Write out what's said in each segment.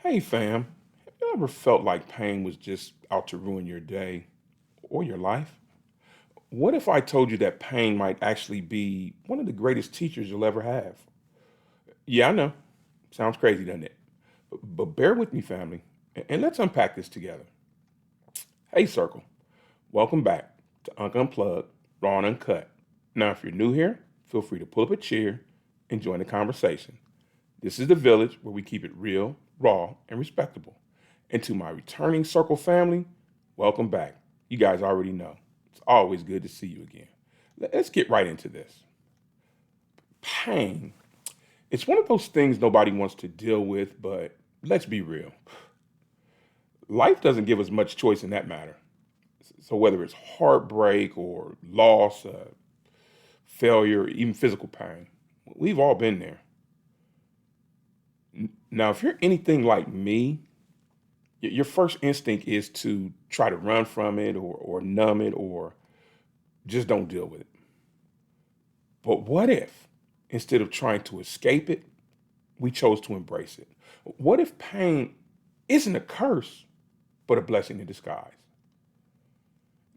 Hey fam, have you ever felt like pain was just out to ruin your day or your life? What if I told you that pain might actually be one of the greatest teachers you'll ever have? Yeah, I know. Sounds crazy, doesn't it? But bear with me, family, and let's unpack this together. Hey, Circle, welcome back to Unplugged, Raw and Uncut. Now, if you're new here, feel free to pull up a chair and join the conversation. This is the village where we keep it real, raw, and respectable. And to my returning Circle family, welcome back. You guys already know. It's always good to see you again. Let's get right into this. Pain. It's one of those things nobody wants to deal with, but let's be real. Life doesn't give us much choice in that matter. So whether it's heartbreak or loss, failure, even physical pain, we've all been there. Now, if you're anything like me, your first instinct is to try to run from it or numb it or just don't deal with it. But what if, instead of trying to escape it, we chose to embrace it? What if pain isn't a curse, but a blessing in disguise?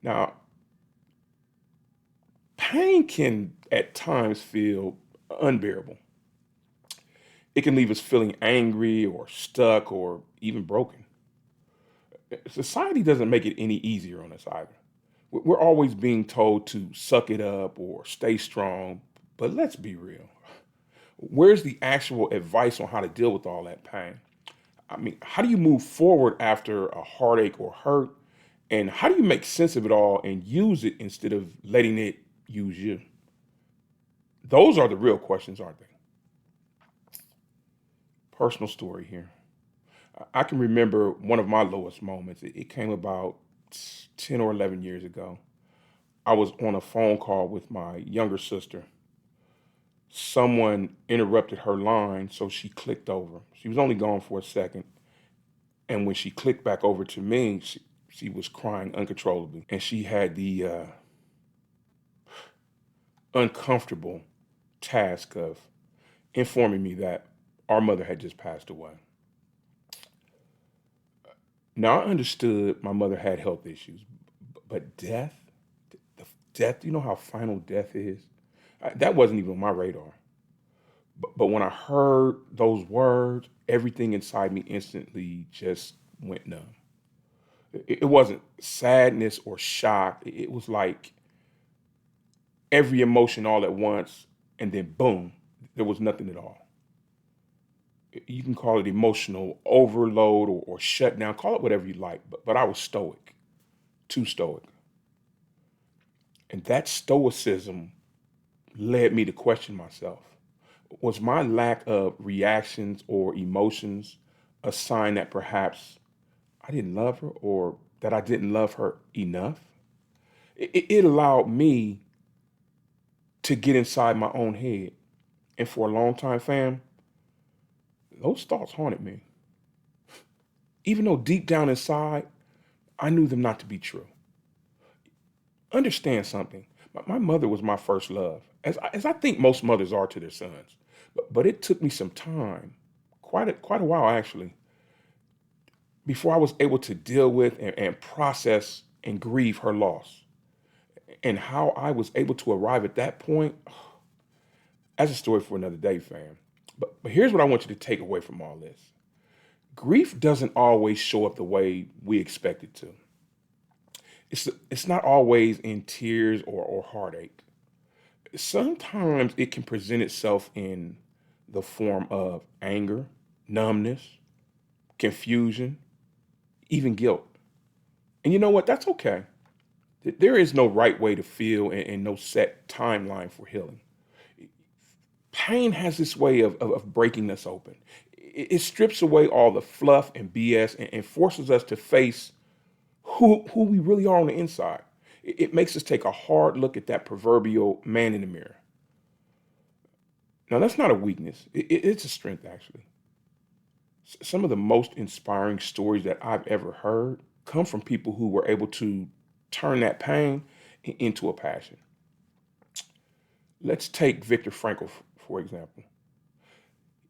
Now, pain can at times feel unbearable. It can leave us feeling angry or stuck or even broken. Society doesn't make it any easier on us either. We're always being told to suck it up or stay strong, but let's be real. Where's the actual advice on how to deal with all that pain? I mean, how do you move forward after a heartache or hurt? And how do you make sense of it all and use it instead of letting it use you? Those are the real questions, aren't they? Personal story here. I can remember one of my lowest moments. It came about 10 or 11 years ago. I was on a phone call with my younger sister. Someone interrupted her line, so she clicked over. She was only gone for a second. And when she clicked back over to me, she was crying uncontrollably. And she had the uncomfortable task of informing me that our mother had just passed away. Now, I understood my mother had health issues, but death, the death, you know how final death is? That wasn't even on my radar. But when I heard those words, everything inside me instantly just went numb. It wasn't sadness or shock. It was like every emotion all at once, and then boom, there was nothing at all. You can call it emotional overload or shutdown, call it whatever you like, but I was stoic, too stoic. And that stoicism led me to question myself. Was my lack of reactions or emotions a sign that perhaps I didn't love her or that I didn't love her enough? It allowed me to get inside my own head. And for a long time, fam, those thoughts haunted me. Even though deep down inside, I knew them not to be true. Understand something. My mother was my first love, as I think most mothers are to their sons. But it took me some time, quite a while actually, before I was able to deal with and process and grieve her loss. And how I was able to arrive at that point, that's a story for another day, fam. But here's what I want you to take away from all this. Grief doesn't always show up the way we expect it to. It's not always in tears or heartache. Sometimes it can present itself in the form of anger, numbness, confusion, even guilt. And you know what? That's okay. There is no right way to feel and no set timeline for healing. Pain has this way of breaking us open. It strips away all the fluff and BS and forces us to face who we really are on the inside. It makes us take a hard look at that proverbial man in the mirror. Now, that's not a weakness, it's a strength, actually. Some of the most inspiring stories that I've ever heard come from people who were able to turn that pain into a passion. Let's take Viktor Frankl, for example.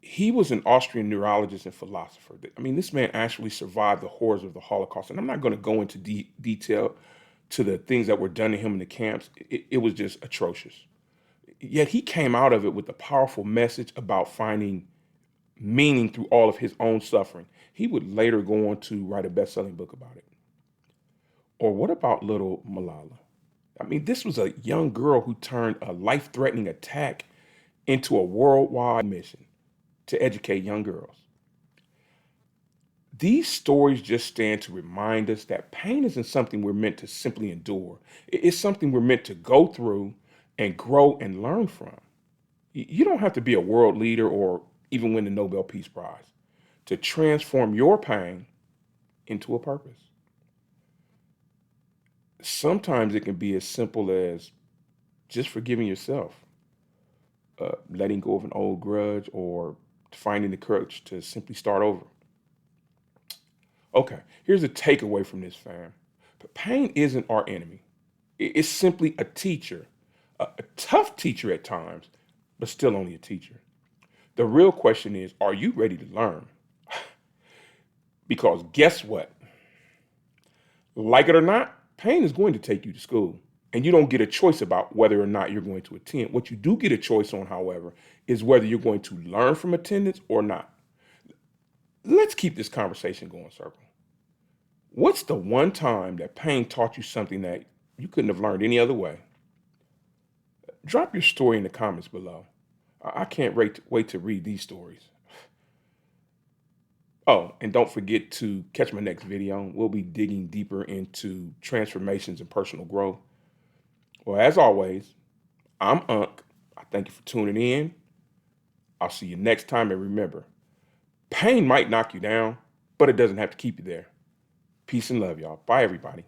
He was an Austrian neurologist and philosopher. I mean, this man actually survived the horrors of the Holocaust. And I'm not going to go into detail to the things that were done to him in the camps. It was just atrocious. Yet he came out of it with a powerful message about finding meaning through all of his own suffering. He would later go on to write a best-selling book about it. Or what about little Malala? I mean, this was a young girl who turned a life-threatening attack into a worldwide mission to educate young girls. These stories just stand to remind us that pain isn't something we're meant to simply endure. It's something we're meant to go through and grow and learn from. You don't have to be a world leader or even win the Nobel Peace Prize to transform your pain into a purpose. Sometimes it can be as simple as just forgiving yourself, letting go of an old grudge, or finding the courage to simply start over. Okay, here's a takeaway from this, fam. But pain isn't our enemy. It's simply a teacher, a tough teacher at times, but still only a teacher. The real question is, are you ready to learn? Because guess what? Like it or not, pain is going to take you to school. And you don't get a choice about whether or not you're going to attend. What you do get a choice on, however, is whether you're going to learn from attendance or not. Let's keep this conversation going, Circle. What's the one time that pain taught you something that you couldn't have learned any other way? Drop your story in the comments below. I can't wait to read these stories. Oh, and don't forget to catch my next video. We'll be digging deeper into transformations and personal growth. Well, as always, I'm Unc. I thank you for tuning in. I'll see you next time. And remember, pain might knock you down, but it doesn't have to keep you there. Peace and love, y'all. Bye, everybody.